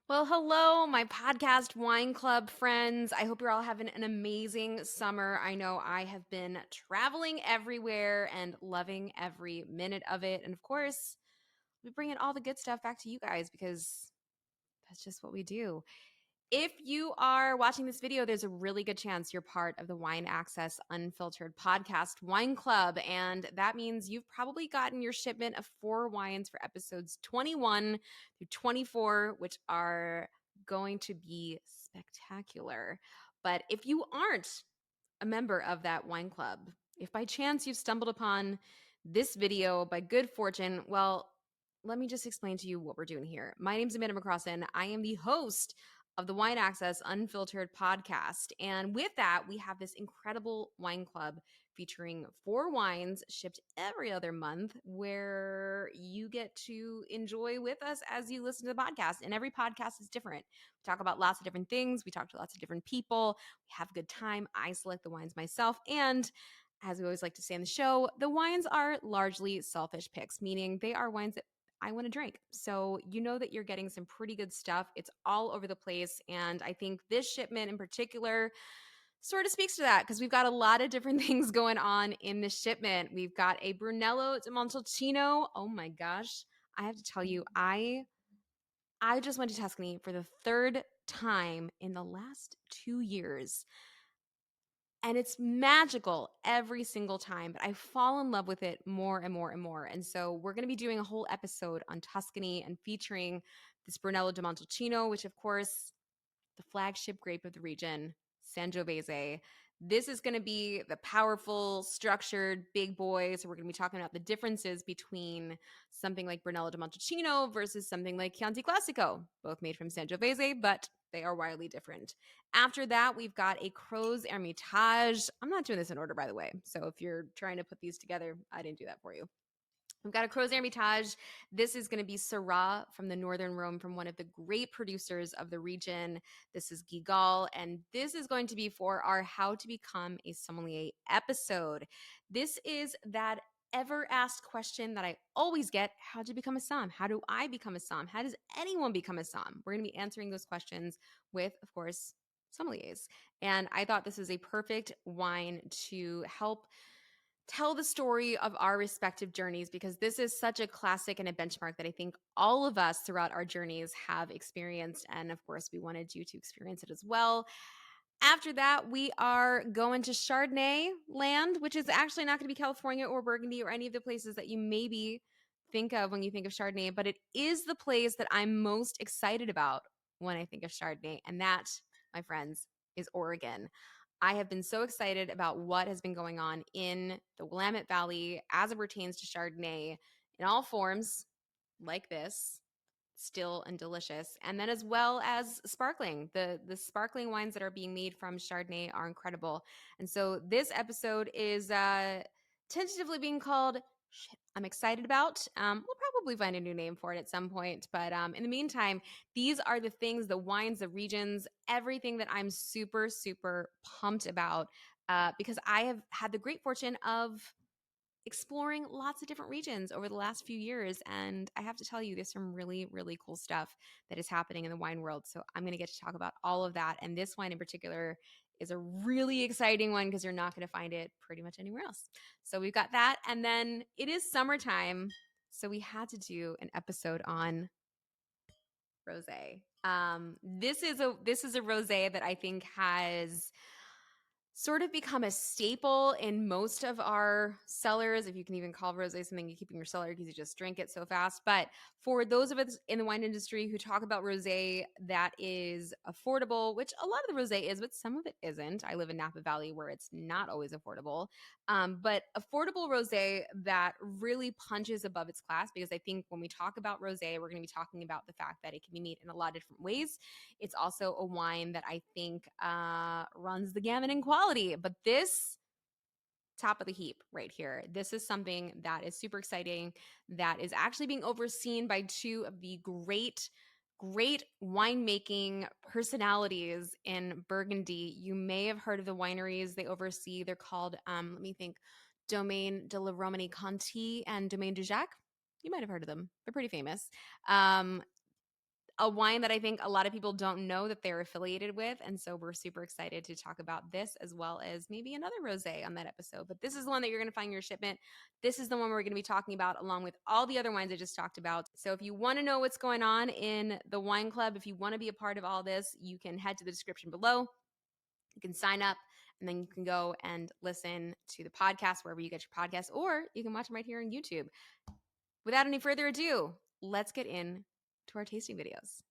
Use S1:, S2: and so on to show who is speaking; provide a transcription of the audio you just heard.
S1: Well, hello, my podcast wine club friends. I hope you're all having an amazing summer. I know I have been traveling everywhere and loving every minute of it. And of course, we bringing all the good stuff back to you guys because that's just what we do. If you are watching this video, there's a really good chance you're part of the Wine Access Unfiltered podcast wine club. And that means you've probably gotten your shipment of 4 wines for episodes 21 through 24, which are going to be spectacular. But if you aren't a member of that wine club, if by chance you've stumbled upon this video by good fortune, well, let me just explain to you what we're doing here. My name's Amanda McCrossin. I am the host of the Wine Access Unfiltered podcast. And with that, we have this incredible wine club featuring 4 wines shipped every other month where you get to enjoy with us as you listen to the podcast. And every podcast is different. We talk about lots of different things, we talk to lots of different people, we have a good time. I select the wines myself. And as we always like to say on the show, the wines are largely selfish picks, meaning they are wines that I want to drink. So you know that you're getting some pretty good stuff. It's all over the place. And I think this shipment in particular sort of speaks to that because we've got a lot of different things going on in this shipment. We've got a Brunello di Montalcino. Oh my gosh. I have to tell you, I just went to Tuscany for the third time in the last 2 years. And it's magical every single time, but I fall in love with it more and more and more. And so we're going to be doing a whole episode on Tuscany and featuring this Brunello di Montalcino, which of course, the flagship grape of the region, Sangiovese. This is going to be the powerful, structured, big boy. So we're going to be talking about the differences between something like Brunello di Montalcino versus something like Chianti Classico, both made from Sangiovese, but they are wildly different. After that, we've got a Crozes Hermitage. I'm not doing this in order, by the way. So if you're trying to put these together, I didn't do that for you. We've got a Crozes Hermitage. This is going to be Syrah from the Northern Rhone from one of the great producers of the region. This is Gigal, and this is going to be for our How to Become a Sommelier episode. This is that ever asked question that I always get: how to become a som? How do I become a som? How does anyone become a som? We're going to be answering those questions with, of course, sommeliers. And I thought this is a perfect wine to help tell the story of our respective journeys because this is such a classic and a benchmark that I think all of us throughout our journeys have experienced. And of course, we wanted you to experience it as well. After that, we are going to Chardonnay land, which is actually not going to be California or Burgundy or any of the places that you maybe think of when you think of Chardonnay, but it is the place that I'm most excited about when I think of Chardonnay. And that, my friends, is Oregon. I have been so excited about what has been going on in the Willamette Valley as it pertains to Chardonnay in all forms, like this, still and delicious. And then as well as sparkling. The sparkling wines that are being made from Chardonnay are incredible. And so this episode is tentatively being called I'm excited about. We'll probably find a new name for it at some point. But in the meantime, these are the things, the wines, the regions, everything that I'm super, super pumped about because I have had the great fortune of exploring lots of different regions over the last few years. And I have to tell you, there's some really, really cool stuff that is happening in the wine world. So I'm going to get to talk about all of that. And this wine in particular is a really exciting one because you're not going to find it pretty much anywhere else. So we've got that. And then it is summertime. So we had to do an episode on rosé. This is a rosé that I think has sort of become a staple in most of our cellars, if you can even call rosé something you keep in your cellar because you just drink it so fast. But for those of us in the wine industry who talk about rosé that is affordable, which a lot of the rosé is, but some of it isn't. I live in Napa Valley where it's not always affordable. But affordable rosé that really punches above its class, because I think when we talk about rosé, we're going to be talking about the fact that it can be made in a lot of different ways. It's also a wine that I think runs the gamut in quality. But this, top of the heap right here. This is something that is super exciting, that is actually being overseen by two of the great winemaking personalities in Burgundy. You may have heard of the wineries they oversee. They're called, let me think, Domaine de la Romanée Conti and Domaine du Jacques. You might have heard of them. They're pretty famous. a wine that I think a lot of people don't know that they're affiliated with. And so we're super excited to talk about this as well as maybe another rosé on that episode. But this is the one that you're going to find in your shipment. This is the one we're going to be talking about along with all the other wines I just talked about. So if you want to know what's going on in the wine club, if you want to be a part of all this, you can head to the description below. You can sign up and then you can go and listen to the podcast wherever you get your podcasts, or you can watch them right here on YouTube. Without any further ado, let's get into our tasting videos.